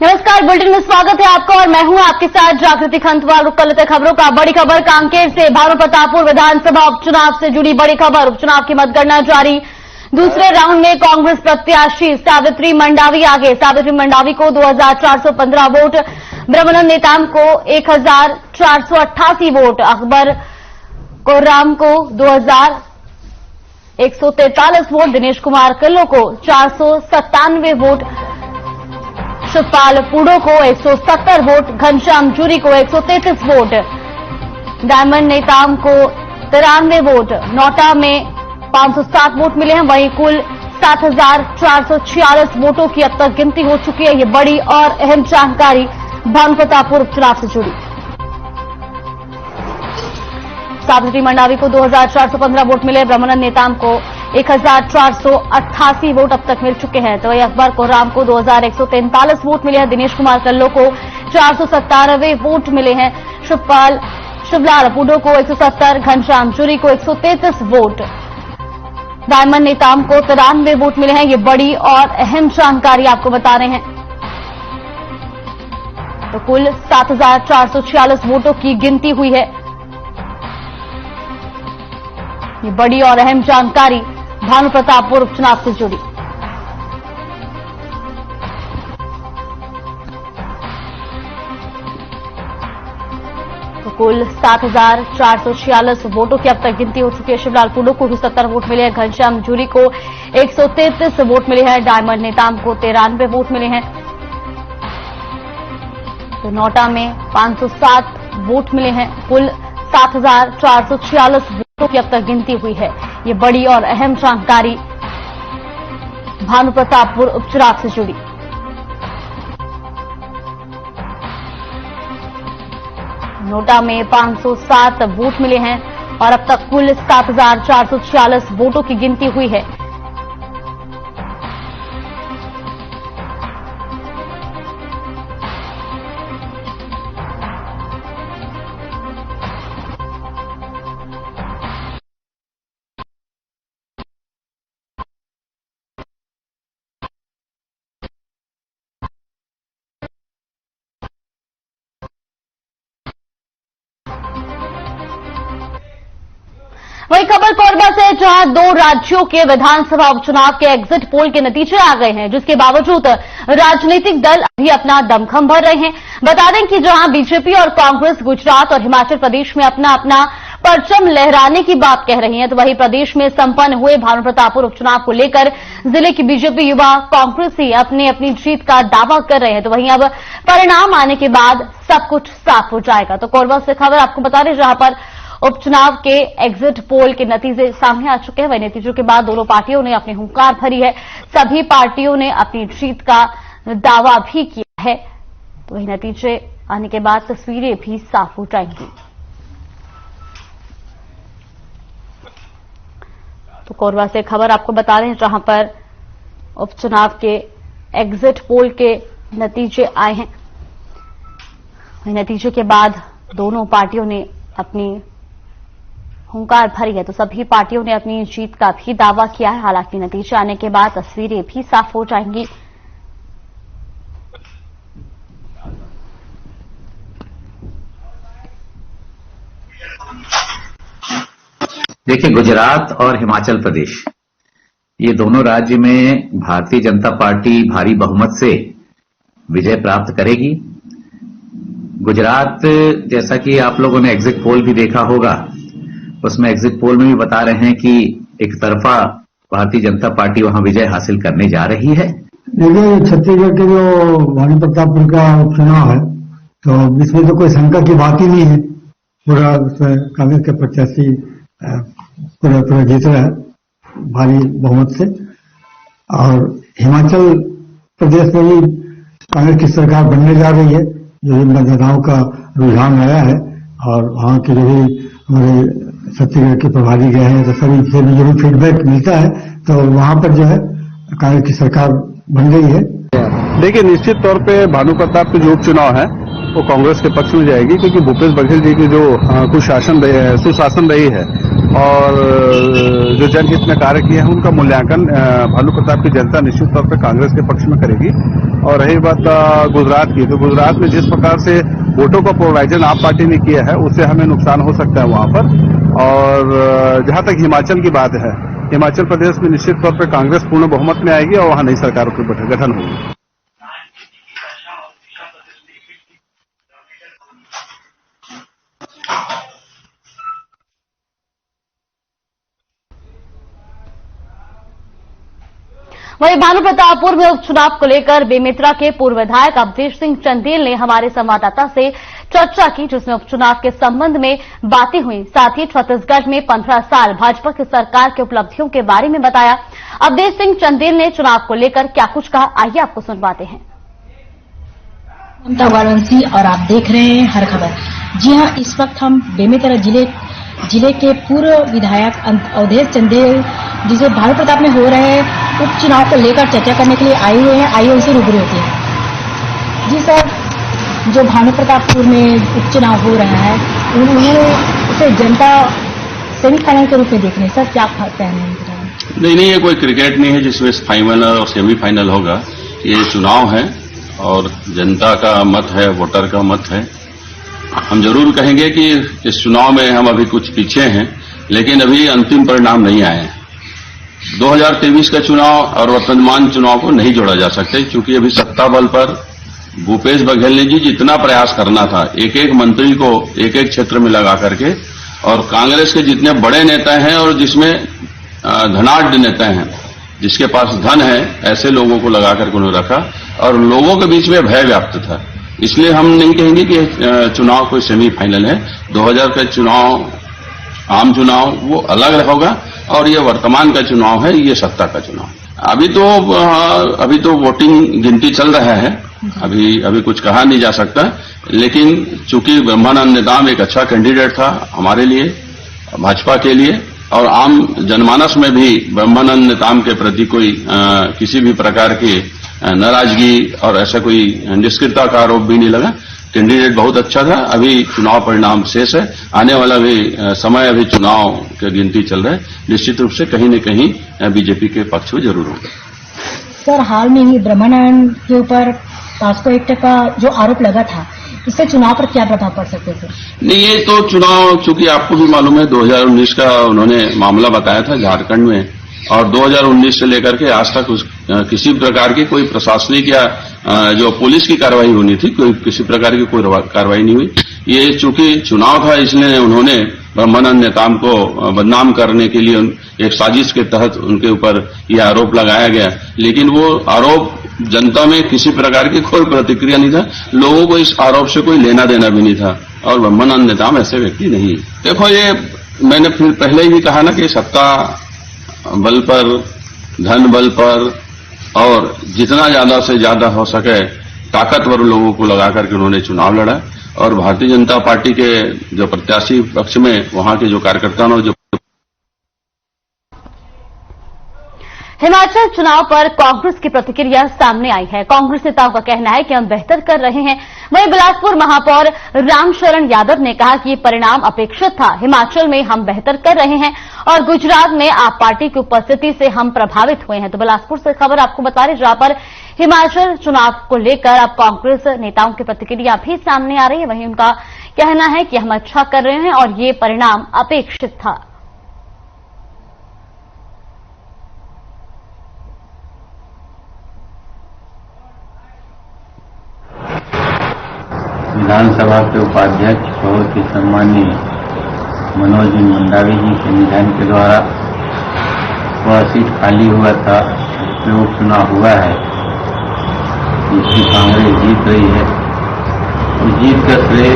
नमस्कार, बुलेटिन में स्वागत है आपका और मैं हूं आपके साथ जागृति खंतवाल। रुक कर लेते खबरों का। बड़ी खबर कांकेर से। भानु प्रतापपुर विधानसभा उपचुनाव से जुड़ी बड़ी खबर। उपचुनाव की मतगणना जारी। दूसरे राउंड में कांग्रेस प्रत्याशी सावित्री मंडावी आगे। सावित्री मंडावी को 2415 वोट, ब्रह्मानंद नेताम को 1488 वोट, अकबर कोर्राम को 2143 वोट, दिनेश कुमार कल्लो को 497 वोट, शिवपाल पूडो को 170 वोट, घनश्याम जूरी को 133 वोट, डायमंड नेताम को 93 वोट, नोटा में 507 वोट मिले हैं। वहीं कुल 7446 वोटों की अब तक गिनती हो चुकी है। ये बड़ी और अहम जानकारी भानु प्रतापपुर उपचुनाव से जुड़ी। सावित्री मंडावी को 2415 वोट मिले, ब्रह्मानंद नेताम को 1488 वोट अब तक मिल चुके हैं। तो वही अकबर कोर्राम को 2143 वोट मिले हैं। दिनेश कुमार कल्लो को 497 वोट मिले हैं। शिवलाल पूडो को 170, घनश्याम जूरी को 133 वोट, डायमंड नेताम को 93 वोट मिले हैं। ये बड़ी और अहम जानकारी आपको बता रहे हैं। तो कुल 7446 वोटों की गिनती हुई है। ये बड़ी और अहम जानकारी भानु प्रतापपुर उपचुनाव से जुड़ी। तो कुल 7446 वोटों की अब तक गिनती हो चुकी है। शिवलाल पूडो को 70 वोट मिले हैं, घनश्याम जूरी को 133 वोट मिले हैं, डायमंड नेताम को 93 वोट मिले हैं। तो नोटा में 507 वोट मिले हैं। कुल 7446 वोटों की अब तक गिनती हुई है। ये बड़ी और अहम जानकारी भानु प्रतापपुर उपचुनाव से जुड़ी। नोटा में 507 वोट मिले हैं और अब तक कुल 7446 वोटों की गिनती हुई है। वही खबर कोरबा से, जहां 2 राज्यों के विधानसभा उपचुनाव के एग्जिट पोल के नतीजे आ गए हैं, जिसके बावजूद राजनीतिक दल अभी अपना दमखम भर रहे हैं। बता दें कि जहां बीजेपी और कांग्रेस गुजरात और हिमाचल प्रदेश में अपना अपना परचम लहराने की बात कह रही हैं, तो वहीं प्रदेश में संपन्न हुए भानु प्रतापपुर उपचुनाव को लेकर जिले की बीजेपी युवा कांग्रेसी अपनी जीत का दावा कर रहे हैं। तो वहीं अब परिणाम आने के बाद सब कुछ साफ हो जाएगा। तो कोरबा से खबर आपको बता रहे, जहां पर उपचुनाव के एग्जिट पोल के नतीजे सामने आ चुके हैं। वही नतीजों के बाद दोनों पार्टियों ने अपनी हुंकार भरी है। सभी पार्टियों ने अपनी जीत का दावा भी किया है। तो वही नतीजे आने के बाद तस्वीरें भी साफ हो जाएंगी। तो कोरबा से खबर आपको बता रहे हैं, जहां पर उपचुनाव के एग्जिट पोल के नतीजे आए हैं। वही नतीजे के बाद दोनों पार्टियों ने अपनी हुंकार भरी है। तो सभी पार्टियों ने अपनी जीत का भी दावा किया है। हालांकि नतीजे आने के बाद तस्वीरें भी साफ हो जाएंगी। देखिए, गुजरात और हिमाचल प्रदेश, ये दोनों राज्य में भारतीय जनता पार्टी भारी बहुमत से विजय प्राप्त करेगी। गुजरात, जैसा कि आप लोगों ने एग्जिट पोल भी देखा होगा, उसमें एग्जिट पोल में भी बता रहे हैं कि एक तरफा भारतीय जनता पार्टी वहां विजय हासिल करने जा रही है। देखिए, छत्तीसगढ़ के जो भानु प्रतापपुर का उपचुनाव है, तो इसमें तो कोई शंका की बात ही नहीं है। पूरा कांग्रेस के प्रत्याशी पूरा जीत रहा है भारी बहुमत से। और हिमाचल प्रदेश में भी कांग्रेस की सरकार बनने जा रही है, जो मतदाताओं का रुझान आया है। और वहां के जो भी हमारे छत्तीसगढ़ के प्रभारी गए हैं, तो सभी से भी जो भी फीडबैक मिलता है, तो वहां पर जो है कांग्रेस की सरकार बन गई है। देखिए, निश्चित तौर पे भानु प्रताप के जो उपचुनाव है वो कांग्रेस के पक्ष में जाएगी, क्योंकि भूपेश बघेल जी की जो सुशासन रही है और जो जनहित में कार्य किए हैं उनका मूल्यांकन भानु प्रताप की जनता निश्चित तौर पर कांग्रेस के पक्ष में करेगी। और रही बात गुजरात की, तो गुजरात में जिस प्रकार से वोटों का प्रोवाइजन आप पार्टी ने किया है उससे हमें नुकसान हो सकता है वहां पर। और जहां तक हिमाचल की बात है, हिमाचल प्रदेश में निश्चित तौर पर कांग्रेस पूर्ण बहुमत में आएगी और वहां नई सरकार की गठन होगी। वहीं भानु प्रतापपुर में उपचुनाव को लेकर बेमेतरा के पूर्व विधायक अवधेश सिंह चंदेल ने हमारे संवाददाता से चर्चा की, जिसमें उपचुनाव के संबंध में बातें हुई। साथ ही छत्तीसगढ़ में 15 साल भाजपा की सरकार की उपलब्धियों के बारे में बताया। अवधेश सिंह चंदेल ने चुनाव को लेकर क्या कुछ कहा, आइए आपको सुनवाते हैं। ममता वाराणसी और आप देख रहे हैं हर खबर। जी हां, इस वक्त हम बेमेतरा जिले के पूर्व विधायक अवधेश चंदेल, जिसे भानु प्रताप में हो रहे उपचुनाव को लेकर चर्चा करने के लिए आए हुए हैं। आइए उनसे रूबरू होते हैं। जी सर, जो भानु प्रतापपुर में उपचुनाव हो रहा है, उन्होंने उसे जनता सेमीफाइनल के रूप में देख रहे हैं। सर, क्या कहते हैं? नहीं, ये कोई क्रिकेट नहीं है जिसमें फाइनल और सेमीफाइनल होगा। ये चुनाव है और जनता का मत है, वोटर का मत है। हम जरूर कहेंगे कि इस चुनाव में हम अभी कुछ पीछे हैं, लेकिन अभी अंतिम परिणाम नहीं आए हैं। 2023 का चुनाव और वर्तमान चुनाव को नहीं जोड़ा जा सकता, क्योंकि अभी सत्ता बल पर भूपेश बघेल ने जी जितना प्रयास करना था, एक एक मंत्री को एक एक क्षेत्र में लगा करके, और कांग्रेस के जितने बड़े नेता हैं और जिसमें धनाढ्य नेता हैं, जिसके पास धन है, ऐसे लोगों को लगा करके उन्होंने रखा और लोगों के बीच में भय व्याप्त था। इसलिए हम नहीं कहेंगे कि चुनाव कोई सेमीफाइनल है। 2000 का चुनाव, आम चुनाव, वो अलग होगा और ये वर्तमान का चुनाव है, ये सत्ता का चुनाव। अभी तो वोटिंग गिनती चल रहा है, अभी कुछ कहा नहीं जा सकता, लेकिन चूंकि ब्रह्मानंद नेताम एक अच्छा कैंडिडेट था हमारे लिए, भाजपा के लिए, और आम जनमानस में भी ब्रह्मानंद नेताम के प्रति कोई किसी भी प्रकार की नाराजगी और ऐसा कोई निष्क्रियता का आरोप भी नहीं लगा। कैंडिडेट बहुत अच्छा था। अभी चुनाव परिणाम शेष है, आने वाला भी समय, अभी चुनाव की गिनती चल रहा है, निश्चित रूप से कहीं न कहीं बीजेपी के पक्ष में जरूर होगा। सर, हाल में ही ब्रह्मानंद के ऊपर पास्को एक्ट का जो आरोप लगा था, इससे चुनाव पर क्या प्रभाव पड़ सकते थे? नहीं, ये तो चुनाव, चूंकि आपको भी मालूम है 2019 का उन्होंने मामला बताया था झारखंड में, और 2019 से लेकर के आज तक किसी प्रकार की कोई प्रशासनिक या जो पुलिस की कार्रवाई होनी थी, किसी प्रकार की कोई कार्रवाई नहीं हुई। ये चूंकि चुनाव था, इसलिए उन्होंने ब्रह्मानंद नेताम को बदनाम करने के लिए एक साजिश के तहत उनके ऊपर यह आरोप लगाया गया, लेकिन वो आरोप जनता में किसी प्रकार की कोई प्रतिक्रिया नहीं था। लोगों को इस आरोप से कोई लेना देना भी नहीं था, और ब्रह्मानंद नेताम ऐसे व्यक्ति नहीं। देखो, ये मैंने फिर पहले ही कहा ना कि सत्ता बल पर, धन बल पर, और जितना ज्यादा से ज्यादा हो सके ताकतवर लोगों को लगा करके उन्होंने चुनाव लड़ा, और भारतीय जनता पार्टी के जो प्रत्याशी पक्ष में वहां के जो कार्यकर्ताओं ने जो हिमाचल चुनाव पर कांग्रेस की प्रतिक्रिया सामने आई है। कांग्रेस नेताओं का कहना है कि हम बेहतर कर रहे हैं। वहीं बिलासपुर महापौर रामशरण यादव ने कहा कि ये परिणाम अपेक्षित था। हिमाचल में हम बेहतर कर रहे हैं और गुजरात में आप पार्टी की उपस्थिति से हम प्रभावित हुए हैं। तो बिलासपुर से खबर आपको बता रहे, जहां पर हिमाचल चुनाव को लेकर अब कांग्रेस नेताओं की प्रतिक्रिया भी सामने आ रही है। वहीं उनका कहना है कि हम अच्छा कर रहे हैं और ये परिणाम अपेक्षित था। विधानसभा के उपाध्यक्ष बहुत ही सम्मानीय मनोज जी मंडावी जी के निधन के द्वारा वह सीट खाली हुआ था, जिसमें उपचुनाव हुआ है, जिसकी कांग्रेस जीत रही है। उस जीत का श्रेय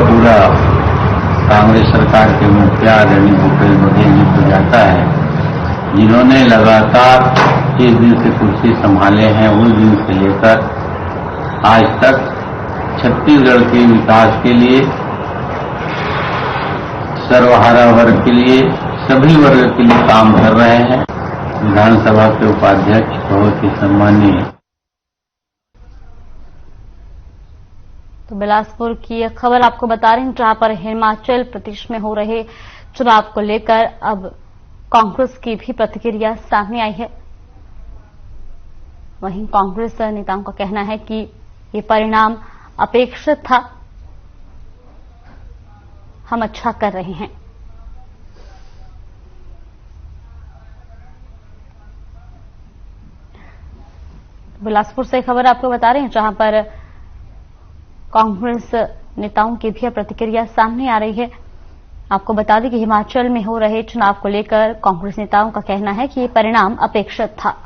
पूरा कांग्रेस सरकार के मुखिया आदरणीय भूपेश बघेल जी को जाता है, जिन्होंने लगातार जिस दिन से कुर्सी संभाले हैं उस दिन से लेकर आज तक छत्तीसगढ़ के विकास के लिए, सर्वहारा वर्ग के लिए, सभी वर्ग के लिए काम कर रहे हैं। विधानसभा के उपाध्यक्ष बहुत ही सम्मानीय। तो बिलासपुर की यह खबर आपको बता रहे हैं, जहां पर हिमाचल प्रदेश में हो रहे चुनाव को लेकर अब कांग्रेस की भी प्रतिक्रिया सामने आई है। वहीं कांग्रेस नेताओं का कहना है कि ये परिणाम अपेक्षित था, हम अच्छा कर रहे हैं। बिलासपुर से खबर आपको बता रहे हैं, जहां पर कांग्रेस नेताओं की भी प्रतिक्रिया सामने आ रही है। आपको बता दें कि हिमाचल में हो रहे चुनाव को लेकर कांग्रेस नेताओं का कहना है कि ये परिणाम अपेक्षित था।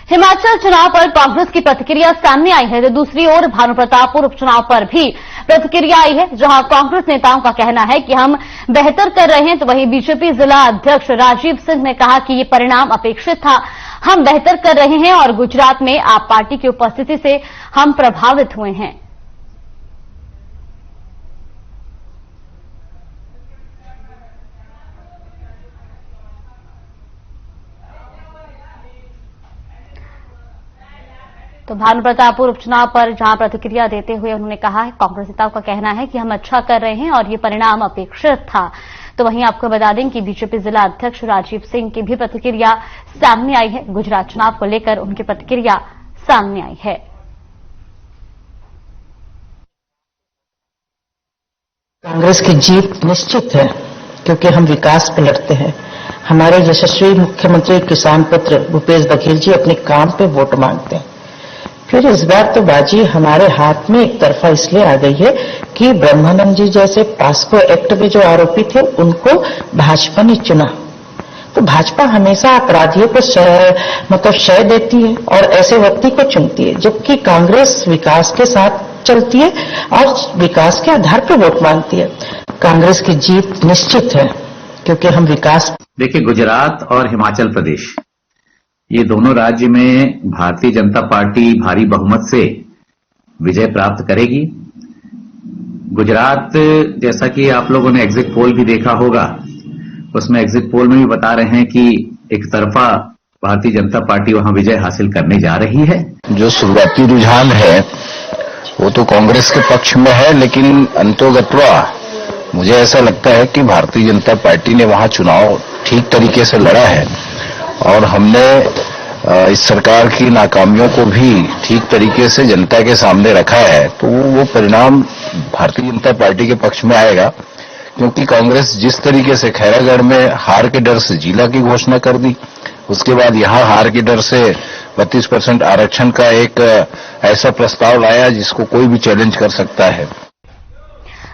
हिमाचल चुनाव पर कांग्रेस की प्रतिक्रिया सामने आई है, तो दूसरी ओर भानुप्रतापपुर उपचुनाव पर भी प्रतिक्रिया आई है, जहां कांग्रेस नेताओं का कहना है कि हम बेहतर कर रहे हैं। तो वहीं बीजेपी जिला अध्यक्ष राजीव सिंह ने कहा कि ये परिणाम अपेक्षित था, हम बेहतर कर रहे हैं और गुजरात में आप पार्टी की उपस्थिति से हम प्रभावित हुए हैं। तो भानुप्रतापपुर उपचुनाव पर जहां प्रतिक्रिया देते हुए उन्होंने कहा है, कांग्रेस नेताओं का कहना है कि हम अच्छा कर रहे हैं और ये परिणाम अपेक्षित था। तो वहीं आपको बता दें कि बीजेपी जिला अध्यक्ष राजीव सिंह की भी प्रतिक्रिया सामने आई है। गुजरात चुनाव को लेकर उनकी प्रतिक्रिया सामने आई है। कांग्रेस की जीत निश्चित है, क्योंकि हम विकास पे लड़ते हैं। हमारे यशस्वी मुख्यमंत्री किसान पुत्र भूपेश बघेल जी अपने काम पे वोट मांगते हैं। फिर इस बार तो बाजी हमारे हाथ में एक तरफा इसलिए आ गई है कि ब्रह्मानंद जी जैसे पास्को एक्ट में जो आरोपी थे उनको भाजपा ने चुना। तो भाजपा हमेशा अपराधियों को शय देती है और ऐसे व्यक्ति को चुनती है, जबकि कांग्रेस विकास के साथ चलती है और विकास के आधार पर वोट मांगती है। कांग्रेस की जीत निश्चित है, क्योंकि हम विकास। देखिए, गुजरात और हिमाचल प्रदेश, ये दोनों राज्य में भारतीय जनता पार्टी भारी बहुमत से विजय प्राप्त करेगी। गुजरात, जैसा कि आप लोगों ने एग्जिट पोल भी देखा होगा, उसमें एग्जिट पोल में भी बता रहे हैं कि एक तरफा भारतीय जनता पार्टी वहां विजय हासिल करने जा रही है। जो शुरुआती रुझान है वो तो कांग्रेस के पक्ष में है, लेकिन अंतोगत्वा मुझे ऐसा लगता है कि भारतीय जनता पार्टी ने वहां चुनाव ठीक तरीके से लड़ा है और हमने इस सरकार की नाकामियों को भी ठीक तरीके से जनता के सामने रखा है। तो वो परिणाम भारतीय जनता पार्टी के पक्ष में आएगा, क्योंकि कांग्रेस जिस तरीके से खैरागढ़ में हार के डर से जिला की घोषणा कर दी, उसके बाद यहां हार के डर से 32% आरक्षण का एक ऐसा प्रस्ताव लाया जिसको कोई भी चैलेंज कर सकता है।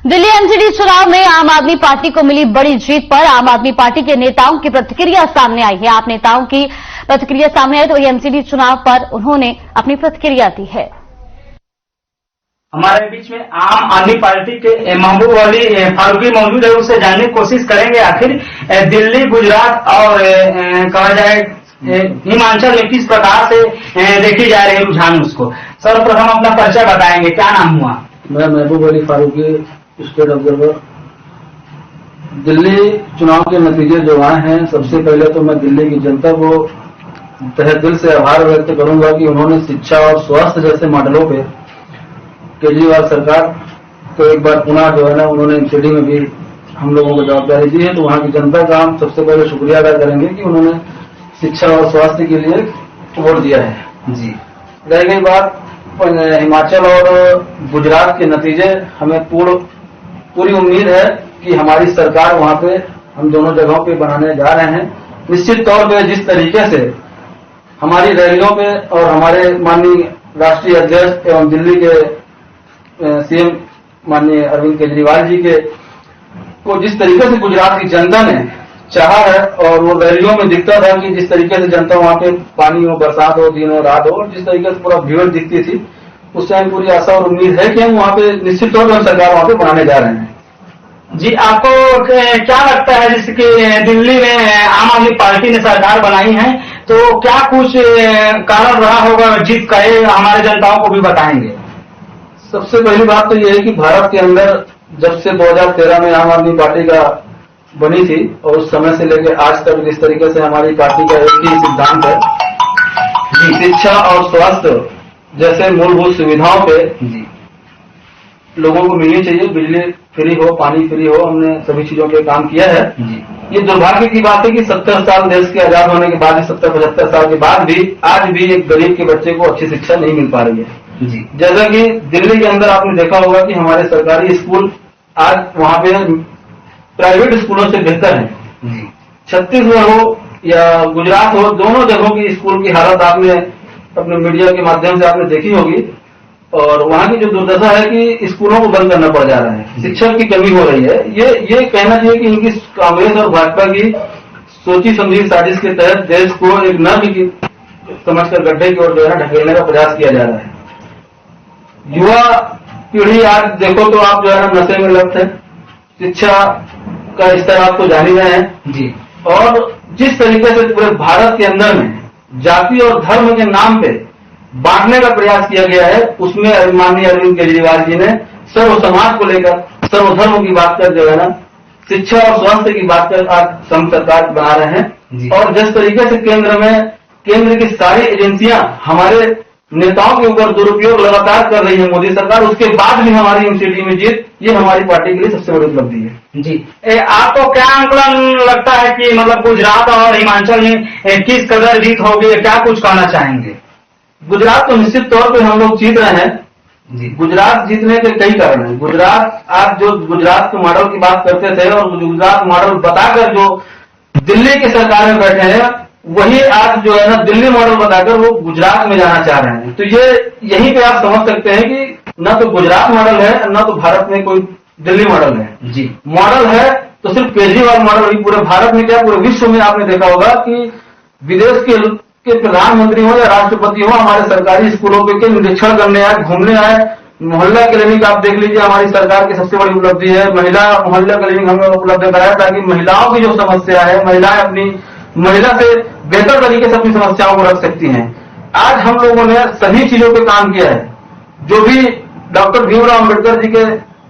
दिल्ली एमसीडी चुनाव में आम आदमी पार्टी को मिली बड़ी जीत पर आम आदमी पार्टी के नेताओं की प्रतिक्रिया सामने आई है। आप नेताओं की प्रतिक्रिया सामने आई, तो एमसीडी चुनाव पर उन्होंने अपनी प्रतिक्रिया दी है। हमारे बीच में आम आदमी पार्टी के महबूब अली फारूकी मौजूद है, उससे जानने की कोशिश करेंगे आखिर दिल्ली, गुजरात और कहा जाए हिमाचल में किस प्रकार से देखी जा रही रुझान उसको। सर्वप्रथम अपना परिचय बताएंगे, क्या नाम हुआ? मैं महबूब अली फारूकी, स्टेट ऑब्जर्वर। दिल्ली चुनाव के नतीजे जो आए हैं, सबसे पहले तो मैं दिल्ली की जनता को तहे दिल से आभार व्यक्त करूंगा कि उन्होंने शिक्षा और स्वास्थ्य जैसे मॉडलों पे केजरीवाल सरकार को एक बार पुनः जो है ना उन्होंने एमसीडी में भी हम लोगों को जवाबदारी दी है। तो वहां की जनता का हम सबसे पहले शुक्रिया अदा करेंगे कि उन्होंने शिक्षा और स्वास्थ्य के लिए वोट दिया है जी। रह गई बात हिमाचल और गुजरात के नतीजे, हमें पूरी उम्मीद है कि हमारी सरकार वहां पे हम दोनों जगहों पे बनाने जा रहे हैं। निश्चित तौर पे जिस तरीके से हमारी रैलियों पे और हमारे माननीय राष्ट्रीय अध्यक्ष एवं दिल्ली के सीएम माननीय अरविंद केजरीवाल जी के को जिस तरीके से गुजरात की जनता ने चाहा है, और वो रैलियों में दिखता था कि जिस तरीके से जनता वहां पे पानी हो, बरसात हो, दिन हो, रात हो, और जिस तरीके से पूरा भीड़ दिखती थी, उससे हमें पूरी आशा और उम्मीद है कि हम वहां पे निश्चित तौर पर सरकार वहां पे बनाने जा रहे हैं जी। आपको क्या लगता है, जैसे कि दिल्ली में आम आदमी पार्टी ने सरकार बनाई है, तो क्या कुछ कारण रहा होगा जीत का, हमारे जनताओं को भी बताएंगे? सबसे पहली बात तो ये है कि भारत के अंदर जब से 2013 में आम आदमी पार्टी का बनी थी और उस समय से लेकर आज तक जिस तरीके से हमारी पार्टी का एक ही सिद्धांत है, शिक्षा और स्वास्थ्य जैसे मूलभूत सुविधाओं पे लोगों को मिलनी चाहिए। बिजली फ्री हो, पानी फ्री हो, हमने सभी चीजों पे काम किया है। ये दुर्भाग्य की बात है कि 70 साल देश के आजाद होने के बाद, 70-75 साल के बाद भी आज भी एक गरीब के बच्चे को अच्छी शिक्षा नहीं मिल पा रही है। जैसा कि दिल्ली के अंदर आपने देखा होगा कि हमारे सरकारी स्कूल आज वहाँ पे प्राइवेट स्कूलों से बेहतर है। छत्तीसगढ़ हो या गुजरात हो, दोनों जगहों की स्कूल की हालत आपने अपने मीडिया के माध्यम से आपने देखी होगी। और वहाँ की जो दुर्दशा है कि स्कूलों को बंद करना पड़ जा रहा है, शिक्षक की कमी हो रही है। ये कहना चाहिए कि इनकी कांग्रेस और भाजपा की सोची समझी साजिश के तहत देश को एक नर्क की समझकर गड्ढे की ओर जो है ढकेलने का प्रयास किया जा रहा है। युवा पीढ़ी आज देखो तो आप जो है नशे में लत है, शिक्षा का स्तर आप तो जान ही रहे हैं जी। और जिस तरीके से पूरे भारत के अंदर में जाति और धर्म के नाम पे बांटने का प्रयास किया गया है, उसमें माननीय अरविंद केजरीवाल जी ने सर्व समाज को लेकर, सर्वधर्म की बात कर जो है ना, शिक्षा और स्वास्थ्य की बात कर आज संघ सरकार बना रहे हैं। और जिस तरीके से केंद्र की सारी एजेंसियां हमारे नेताओं के ऊपर दुरुपयोग लगातार कर रही है मोदी सरकार, उसके बाद भी हमारी एमसीडी में जीत, ये हमारी पार्टी के लिए सबसे बड़ी उपलब्धि है जी। आपको क्या आंकलन लगता है कि मतलब गुजरात और हिमाचल में किस कदर जीत होगी, क्या कुछ कहना चाहेंगे? गुजरात तो निश्चित तौर पे हम लोग जीत रहे हैं जी। गुजरात जीतने के कई कारण हैं। गुजरात, आप जो गुजरात के मॉडल की बात करते थे और गुजरात मॉडल बताकर जो दिल्ली की सरकार में बैठे हैं, वही आज जो है ना दिल्ली मॉडल बताकर वो गुजरात में जाना चाह रहे हैं। तो ये यहीं पे आप समझ सकते हैं कि न तो गुजरात मॉडल है, न तो भारत में कोई दिल्ली मॉडल है जी। मॉडल है तो सिर्फ केजरीवाल मॉडल ही, पूरे भारत में क्या पूरे विश्व में आपने देखा होगा कि विदेश के प्रधानमंत्री हो या राष्ट्रपति हो, हमारे सरकारी स्कूलों के निरीक्षण करने आए, घूमने आए। मोहल्ला क्लिनिक आप देख लीजिए, हमारी सरकार की सबसे बड़ी उपलब्धि है। महिला मोहल्ला क्लिनिक हमने उपलब्ध कराया ताकि महिलाओं की जो समस्या है, महिलाएं अपनी महिला से बेहतर तरीके से अपनी समस्याओं को रख सकती हैं। आज हम लोगों ने सभी चीजों पे काम किया है। जो भी डॉक्टर भीमराव अम्बेडकर जी के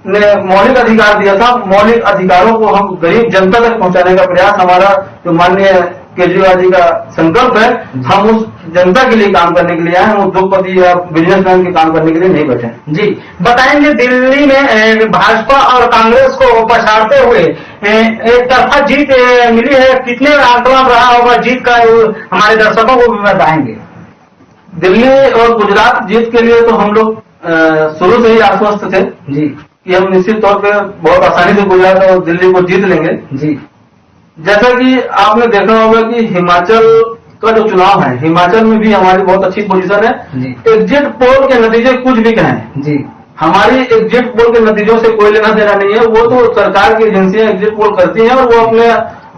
ने मौलिक अधिकार दिया था, मौलिक अधिकारों को हम गरीब जनता तक पहुंचाने का प्रयास हमारा जो माननीय केजरीवाल जी का संकल्प है। हम उस जनता के लिए काम करने के लिए आए, हम उद्योगपति या बिजनेसमैन के काम करने के लिए नहीं बैठे जी। बताएंगे, दिल्ली में भाजपा और कांग्रेस को पछाड़ते हुए एक तरफा जीत मिली है, कितने आंकलन रहा होगा जीत का, हमारे दर्शकों को भी बताएंगे। दिल्ली और गुजरात जीत के लिए तो हम लोग शुरू से ही आश्वस्त थे जी कि हम निश्चित तौर पे बहुत आसानी से गुजरात और दिल्ली को जीत लेंगे जी। जैसा कि आपने देखा होगा कि हिमाचल का जो चुनाव है, हिमाचल में भी हमारी बहुत अच्छी पोजीशन है। एग्जिट पोल के नतीजे कुछ भी कहें जी, हमारी एग्जिट पोल के नतीजों से कोई लेना देना नहीं है। वो तो सरकार की एजेंसियां एग्जिट पोल करती हैं और वो अपने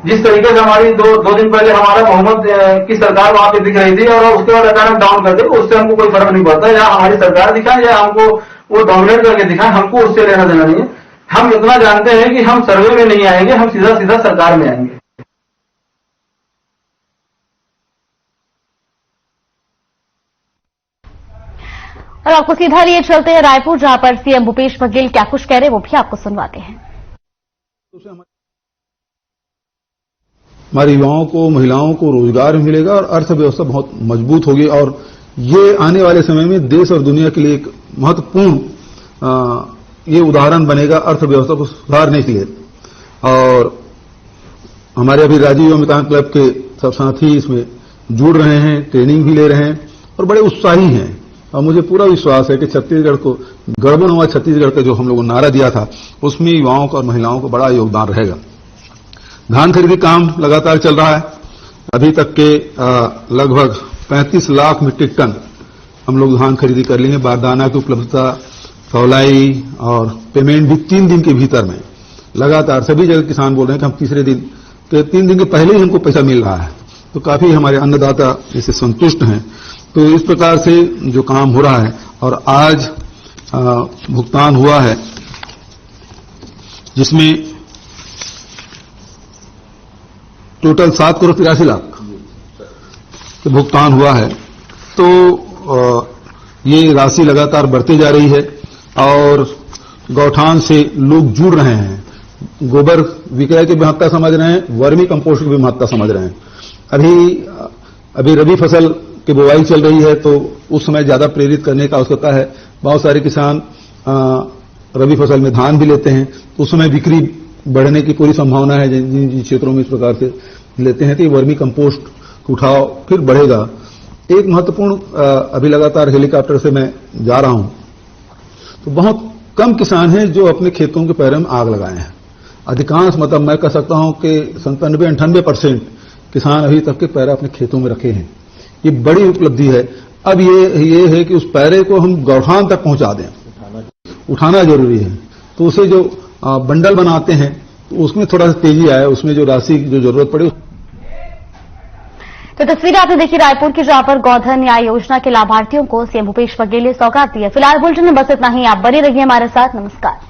जिस तरीके से हमारी दो दिन पहले हमारा बहुमत की सरकार वहां पे दिख रही थी और उसके बाद अचानक डाउन कर दी, उससे हमको कोई फर्क नहीं पड़ता। या हमारी सरकार दिखाए या हमको वो डोमिनेट करके दिखाए, हमको उससे लेना देना नहीं है। हम इतना जानते हैं कि हम सर्वे में नहीं आएंगे, हम सीधा सीधा सरकार में आएंगे। और आपको सीधा लिए चलते हैं रायपुर, जहां पर सीएम भूपेश बघेल क्या कुछ कह रहे हैं वो भी आपको सुनवाते हैं। हमारे युवाओं को, महिलाओं को रोजगार मिलेगा और अर्थव्यवस्था बहुत मजबूत होगी और ये आने वाले समय में देश और दुनिया के लिए एक महत्वपूर्ण ये उदाहरण बनेगा अर्थव्यवस्था को सुधारने के लिए। और हमारे अभी राजीव अमिताभ क्लब के सब साथी इसमें जुड़ रहे हैं, ट्रेनिंग भी ले रहे हैं और बड़े उत्साही हैं। और मुझे पूरा विश्वास है कि छत्तीसगढ़ को गड़बड़ हुआ छत्तीसगढ़ का जो हम लोगों ने नारा दिया था, उसमें युवाओं का और महिलाओं को बड़ा योगदान रहेगा। धान खरीदी काम लगातार चल रहा है। अभी तक के लगभग 35 लाख मीट्रिक टन हम लोग धान खरीदी कर लेंगे। बारदाना की उपलब्धता, तौलाई और पेमेंट भी 3 दिन के भीतर में लगातार सभी जगह किसान बोल रहे हैं कि हम तीसरे दिन के 3 दिन के पहले ही हमको पैसा मिल रहा है। तो काफी हमारे अन्नदाता इससे संतुष्ट हैं। तो इस प्रकार से जो काम हो रहा है और आज भुगतान हुआ है जिसमें टोटल 7 करोड़ 83 लाख का भुगतान हुआ है। तो ये राशि लगातार बढ़ती जा रही है और गौठान से लोग जुड़ रहे हैं, गोबर विक्रय की महत्ता समझ रहे हैं, वर्मी कंपोस्ट की भी महत्ता समझ रहे हैं। अभी रबी फसल की बुवाई चल रही है तो उस समय ज्यादा प्रेरित करने का आवश्यकता है। बहुत सारे किसान रबी फसल में धान भी लेते हैं, तो उस समय बिक्री बढ़ने की पूरी संभावना है। जिन क्षेत्रों में इस प्रकार से लेते हैं तो ये वर्मी कंपोस्ट उठाओ फिर बढ़ेगा। एक महत्वपूर्ण, अभी लगातार हेलीकॉप्टर से मैं जा रहा हूं तो बहुत कम किसान हैं जो अपने खेतों के पैरों में आग लगाए हैं। अधिकांश, मतलब मैं कह सकता हूं कि 97-98% किसान अभी तक के पैरा अपने खेतों में रखे हैं। ये बड़ी उपलब्धि है। अब ये है कि उस पैरे को हम गौठान तक पहुंचा दें, उठाना जरूरी है। तो उसे जो बंडल बनाते हैं तो उसमें थोड़ा सा तेजी आए, उसमें जो राशि जो जरूरत पड़े। तो तस्वीरें आपने देखी रायपुर की, जहां पर गौधन न्याय योजना के लाभार्थियों को सीएम भूपेश बघेल ने सौगात दी है। फिलहाल बुलेटिन में बस इतना ही। आप बने रहिए हमारे साथ। नमस्कार।